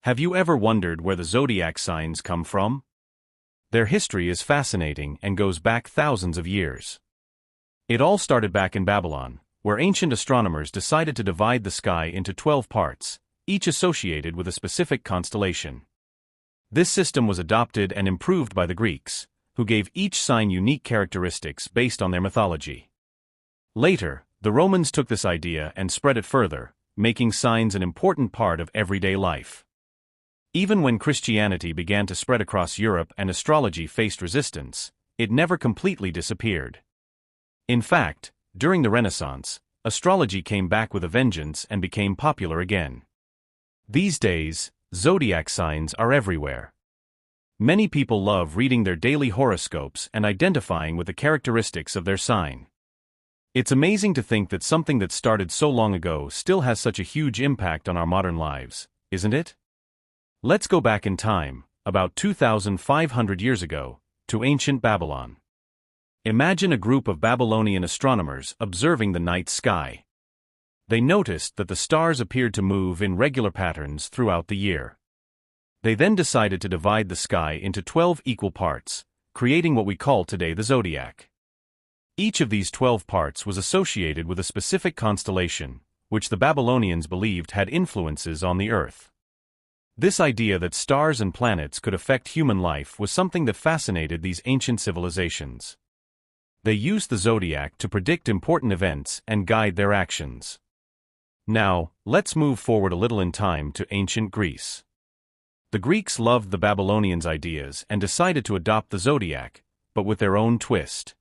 Have you ever wondered where the zodiac signs come from? Their history is fascinating and goes back thousands of years. It all started back in Babylon, where ancient astronomers decided to divide the sky into 12 parts, each associated with a specific constellation. This system was adopted and improved by the Greeks, who gave each sign unique characteristics based on their mythology. Later, the Romans took this idea and spread it further, making signs an important part of everyday life. Even when Christianity began to spread across Europe and astrology faced resistance, it never completely disappeared. In fact, during the Renaissance, astrology came back with a vengeance and became popular again. These days, zodiac signs are everywhere. Many people love reading their daily horoscopes and identifying with the characteristics of their sign. It's amazing to think that something that started so long ago still has such a huge impact on our modern lives, isn't it? Let's go back in time, about 2,500 years ago, to ancient Babylon. Imagine a group of Babylonian astronomers observing the night sky. They noticed that the stars appeared to move in regular patterns throughout the year. They then decided to divide the sky into 12 equal parts, creating what we call today the zodiac. Each of these 12 parts was associated with a specific constellation, which the Babylonians believed had influences on the Earth. This idea that stars and planets could affect human life was something that fascinated these ancient civilizations. They used the zodiac to predict important events and guide their actions. Now, let's move forward a little in time to ancient Greece. The Greeks loved the Babylonians' ideas and decided to adopt the zodiac, but with their own twist.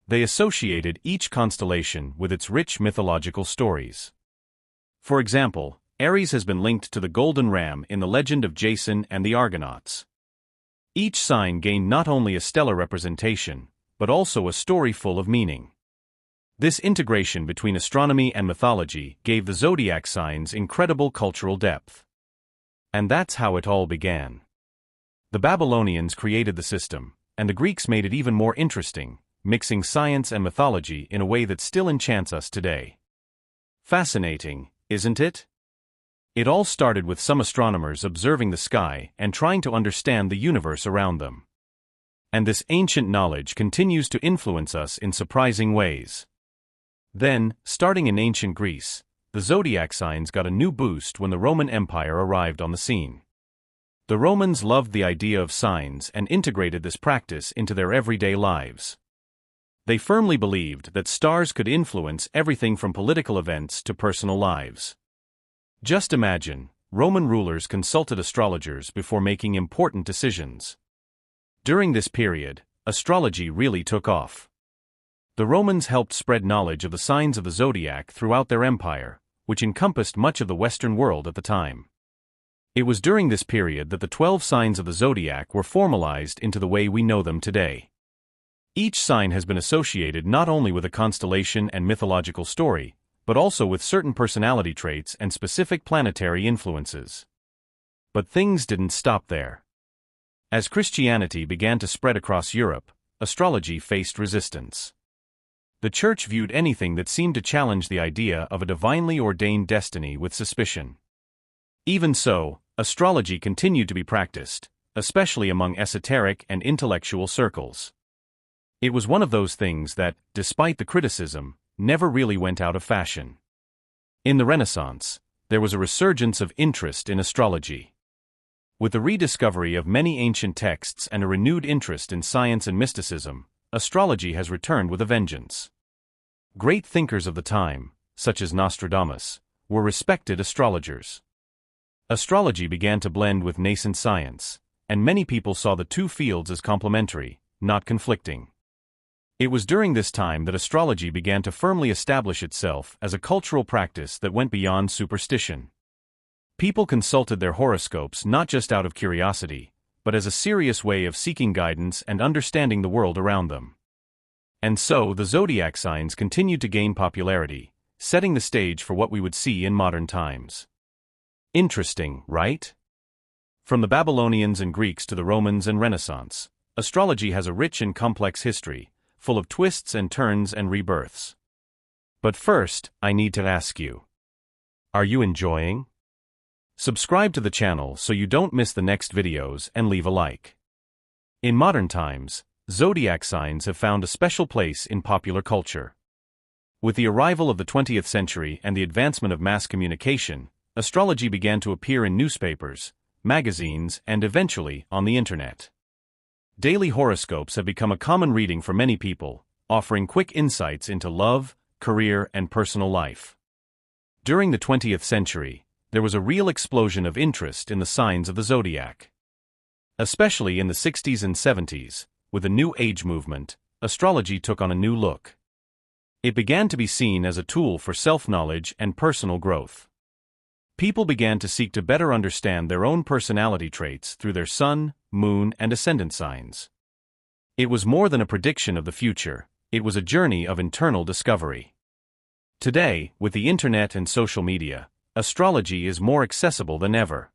They associated each constellation with its rich mythological stories. For example, Aries has been linked to the golden ram in the legend of Jason and the Argonauts. Each sign gained not only a stellar representation, but also a story full of meaning. This integration between astronomy and mythology gave the zodiac signs incredible cultural depth. And that's how it all began. The Babylonians created the system, and the Greeks made it even more interesting, mixing science and mythology in a way that still enchants us today. Fascinating, isn't it? It all started with some astronomers observing the sky and trying to understand the universe around them. And this ancient knowledge continues to influence us in surprising ways. Then, starting in ancient Greece, the zodiac signs got a new boost when the Roman Empire arrived on the scene. The Romans loved the idea of signs and integrated this practice into their everyday lives. They firmly believed that stars could influence everything from political events to personal lives. Just imagine, Roman rulers consulted astrologers before making important decisions. During this period, astrology really took off. The Romans helped spread knowledge of the signs of the zodiac throughout their empire, which encompassed much of the Western world at the time. It was during this period that the 12 signs of the zodiac were formalized into the way we know them today. Each sign has been associated not only with a constellation and mythological story, but also with certain personality traits and specific planetary influences. But things didn't stop there. As Christianity began to spread across Europe, astrology faced resistance. The Church viewed anything that seemed to challenge the idea of a divinely ordained destiny with suspicion. Even so, astrology continued to be practiced, especially among esoteric and intellectual circles. It was one of those things that, despite the criticism, never really went out of fashion. In the Renaissance, there was a resurgence of interest in astrology. With the rediscovery of many ancient texts and a renewed interest in science and mysticism, astrology has returned with a vengeance. Great thinkers of the time, such as Nostradamus, were respected astrologers. Astrology began to blend with nascent science, and many people saw the two fields as complementary, not conflicting. It was during this time that astrology began to firmly establish itself as a cultural practice that went beyond superstition. People consulted their horoscopes not just out of curiosity, but as a serious way of seeking guidance and understanding the world around them. And so the zodiac signs continued to gain popularity, setting the stage for what we would see in modern times. Interesting, right? From the Babylonians and Greeks to the Romans and Renaissance, astrology has a rich and complex history, full of twists and turns and rebirths. But first, I need to ask you, are you enjoying? Subscribe to the channel so you don't miss the next videos and leave a like. In modern times, zodiac signs have found a special place in popular culture. With the arrival of the 20th century and the advancement of mass communication, astrology began to appear in newspapers, magazines, and eventually on the internet. Daily horoscopes have become a common reading for many people, offering quick insights into love, career, and personal life. During the 20th century, there was a real explosion of interest in the signs of the zodiac. Especially in the 60s and 70s, with the New Age movement, astrology took on a new look. It began to be seen as a tool for self-knowledge and personal growth. People began to seek to better understand their own personality traits through their sun, moon, and ascendant signs. It was more than a prediction of the future, it was a journey of internal discovery. Today, with the internet and social media, astrology is more accessible than ever.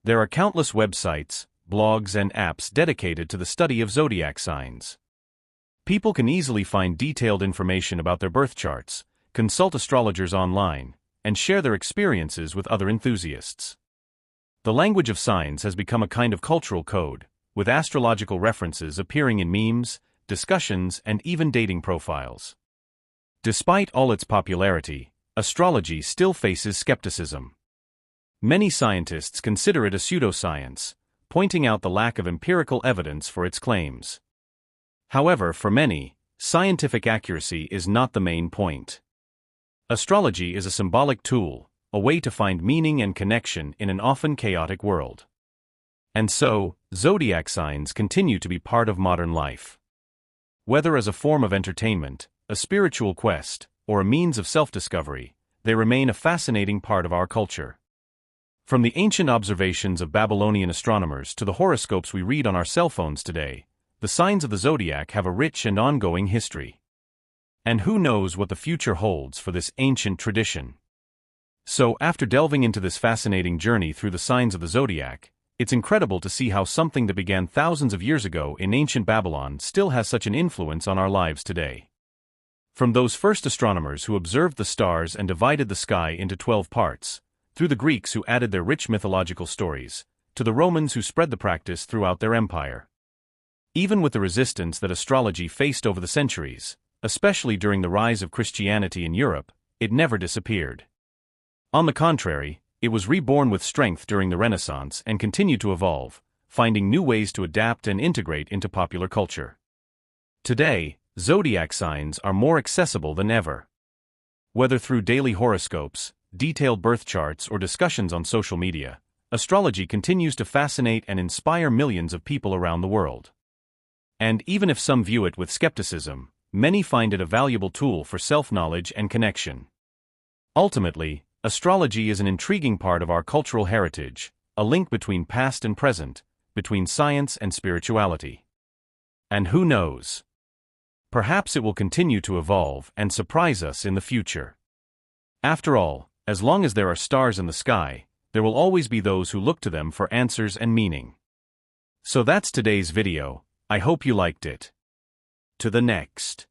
There are countless websites, blogs, and apps dedicated to the study of zodiac signs. People can easily find detailed information about their birth charts, consult astrologers online, and share their experiences with other enthusiasts. The language of signs has become a kind of cultural code, with astrological references appearing in memes, discussions, and even dating profiles. Despite all its popularity, astrology still faces skepticism. Many scientists consider it a pseudoscience, pointing out the lack of empirical evidence for its claims. However, for many, scientific accuracy is not the main point. Astrology is a symbolic tool, a way to find meaning and connection in an often chaotic world. And so, zodiac signs continue to be part of modern life. Whether as a form of entertainment, a spiritual quest, or a means of self-discovery, they remain a fascinating part of our culture. From the ancient observations of Babylonian astronomers to the horoscopes we read on our cell phones today, the signs of the zodiac have a rich and ongoing history. And who knows what the future holds for this ancient tradition? So, after delving into this fascinating journey through the signs of the zodiac, it's incredible to see how something that began thousands of years ago in ancient Babylon still has such an influence on our lives today. From those first astronomers who observed the stars and divided the sky into 12 parts, through the Greeks who added their rich mythological stories, to the Romans who spread the practice throughout their empire. Even with the resistance that astrology faced over the centuries, especially during the rise of Christianity in Europe, it never disappeared. On the contrary, it was reborn with strength during the Renaissance and continued to evolve, finding new ways to adapt and integrate into popular culture. Today, zodiac signs are more accessible than ever. Whether through daily horoscopes, detailed birth charts, or discussions on social media, astrology continues to fascinate and inspire millions of people around the world. And even if some view it with skepticism, many find it a valuable tool for self-knowledge and connection. Ultimately, astrology is an intriguing part of our cultural heritage, a link between past and present, between science and spirituality. And who knows? Perhaps it will continue to evolve and surprise us in the future. After all, as long as there are stars in the sky, there will always be those who look to them for answers and meaning. So that's today's video. I hope you liked it. To the next.